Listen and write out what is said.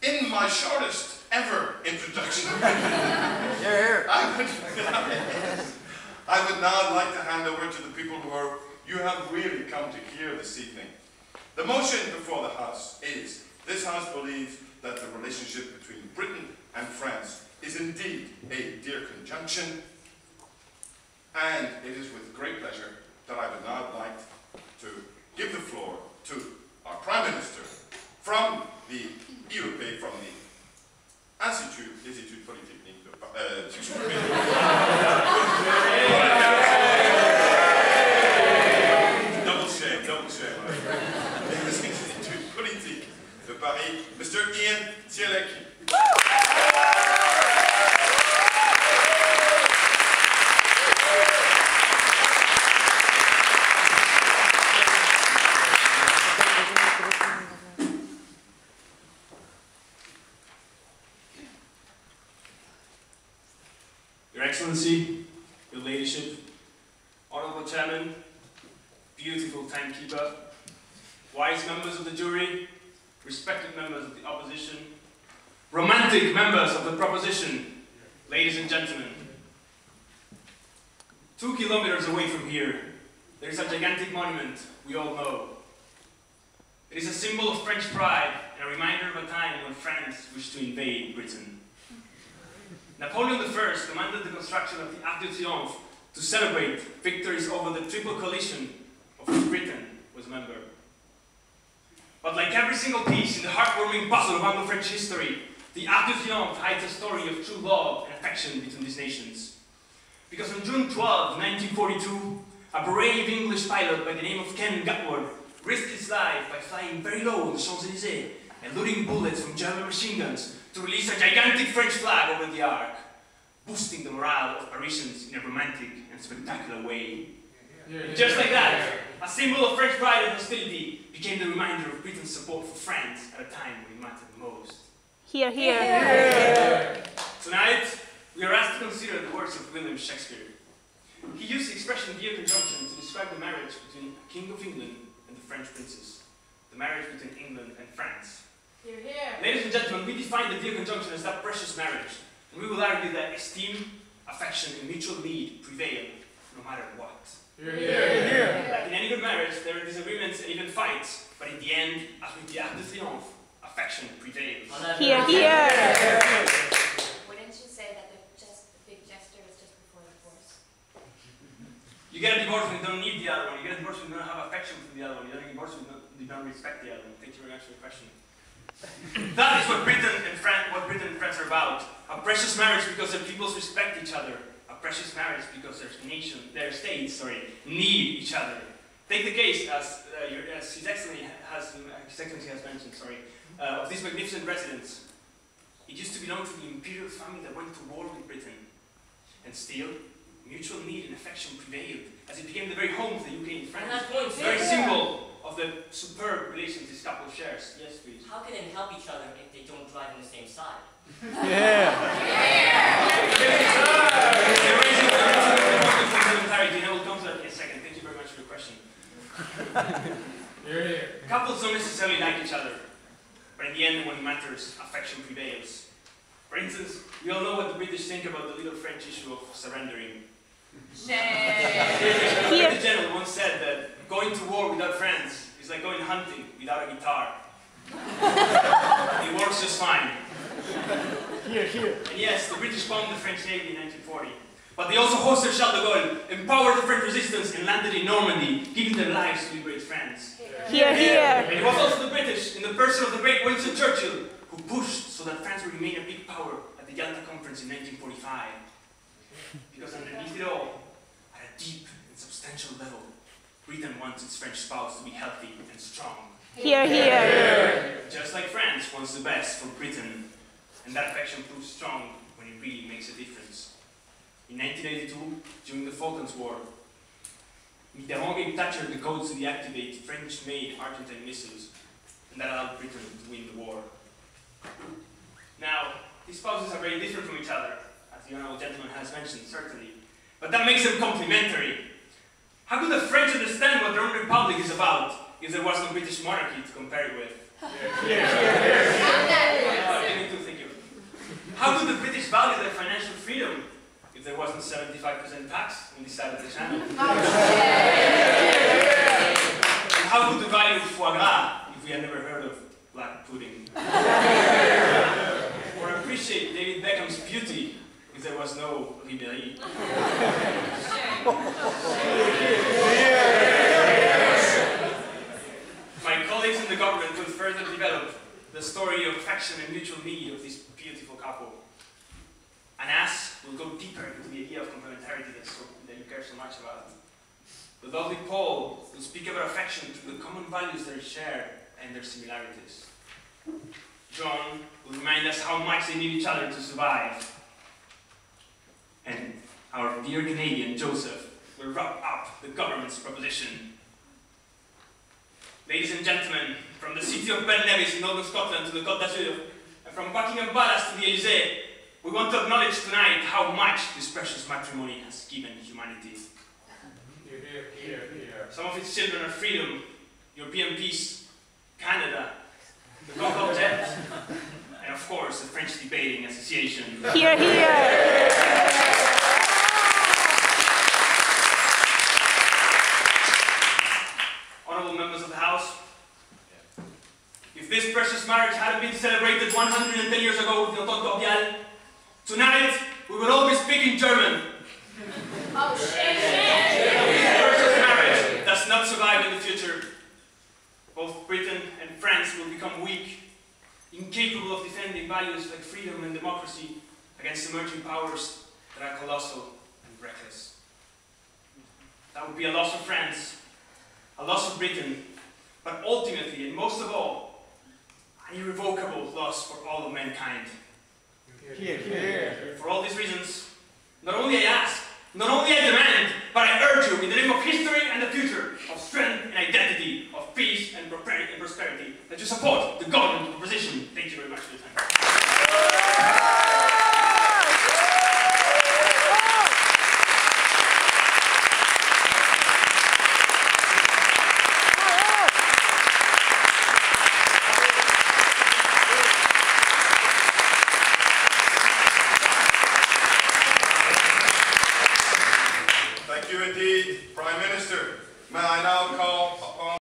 in my shortest ever introduction, I would now like to hand over to the people you have really come to hear this evening. The motion before the House is, this House believes that the relationship between Britain and France is indeed a dear conjunction, and it is with great pleasure that I would now like to give the floor to our Prime Minister from the Poype, from the Institut Polytechnique de double shame. Institut Politique de Paris, Mr. Sielecki. Your Excellency, Your Ladyship, Honorable Chairman, beautiful timekeeper, wise members of the jury, respected members of the opposition, romantic members of the proposition, ladies and gentlemen. 2 kilometers away from here, there is a gigantic monument we all know. It is a symbol of French pride and a reminder of a time when France wished to invade Britain. Napoleon I commanded the construction of the Arc de Triomphe to celebrate victories over the Triple Coalition of which Britain was a member. But like every single piece in the heartwarming puzzle of Anglo-French history, the Arc de Triomphe hides a story of true love and affection between these nations. Because on June 12, 1942, a brave English pilot by the name of Ken Gatward risked his life by flying very low on the Champs-Élysées and loading bullets from German machine guns to release a gigantic French flag over the Arc, boosting the morale of Parisians in a romantic and spectacular way. Just like that, a symbol of French pride and hostility became the reminder of Britain's support for France at a time when it mattered most. Hear, hear. Tonight, we are asked to consider the words of William Shakespeare. He used the expression dear conjunction to describe the marriage between a king of England and the French princess, the marriage between England and France. Hear, hear. Ladies and gentlemen, we define the dear conjunction as that precious marriage, and we will argue that esteem, affection, and mutual need prevail no matter what. Hear, hear. Like in any good marriage, there are disagreements and even fights, but in the end, as with the Arc de Triomphe, affection prevails. Hear, hear. Wouldn't you say that the big gesture is just before divorce? You get a divorce when you don't need the other one. You get a divorce when you don't have affection for the other one. You get a divorce when you don't respect the other one. Thank you very much for the question. That is what Britain and France are about. A precious marriage because their peoples respect each other. A precious marriage because their states need each other. Take the case, as His Excellency has mentioned, of this magnificent residence. It used to belong to the imperial family that went to war with Britain. And still, mutual need and affection prevailed, as it became the very home of the UK and France. The very symbol of the superb relations this couple shares. Yes, please. How can they help each other if they don't drive on the same side? Yeah. I will come to that in a second. Thank you very much for your question. Couples don't necessarily like each other, but in the end, when it matters, affection prevails. For instance, we all know what the British think about the little French issue of surrendering. A British general once said that going to war without friends is like going hunting without a guitar. It works just fine. And yes, the British bombed the French Navy in 1940. But they also hosted Charles de Gaulle, empowered the French resistance, and landed in Normandy, giving their lives to liberate France. Hear, hear. And it was also the British, in the person of the great Winston Churchill, who pushed so that France would remain a big power at the Yalta Conference in 1945. Because underneath it all, at a deep and substantial level, Britain wants its French spouse to be healthy and strong. Hear, hear. Just like France wants the best for Britain, and that affection proves strong when it really makes a difference. In 1982, during the Falklands War, Mitterrand gave Thatcher the codes to deactivate French-made Argentine missiles, and that allowed Britain to win the war. Now, these spouses are very different from each other, as the honourable gentleman has mentioned, certainly, but that makes them complementary. How could the French understand what their own republic is about if there was no British monarchy to compare it with? channel. And how could the value of foie gras if we had never heard of black pudding? Or appreciate David Beckham's beauty if there was no Ribéry. My colleagues in the government will further develop the story of affection and mutual need of this beautiful couple. Anass will go deeper into the idea of complementarity that you care so much about. The lovely Paule will speak about affection through the common values they share and their similarities. John will remind us how much they need each other to survive. And our dear Canadian Jozef will wrap up the government's proposition. Ladies and gentlemen, from the city of Ben Nevis in northern Scotland to the Côte d'Azur, and from Buckingham Palace to the Élysée, we want to acknowledge tonight how much this precious matrimony has given humanity. Hear, hear, hear. Some of its children are freedom, European peace, Canada, the Concorde jet, and of course the French Debating Association. Hear, hear. Honorable members of the House, if this precious marriage hadn't been celebrated 110 years ago with the Entente Cordiale, tonight we will all be speaking German. Oh, shit. This precious marriage does not survive in the future. Both Britain and France will become weak, incapable of defending values like freedom and democracy against emerging powers that are colossal and reckless. That would be a loss of France, a loss of Britain, but ultimately, and most of all, an irrevocable loss for all of mankind. Hear, hear. For all these reasons, not only I ask, not only I demand, but I urge you in the name of history and the future, of strength and identity, of peace and prosperity, that you support the government proposition. Thank you very much for your time.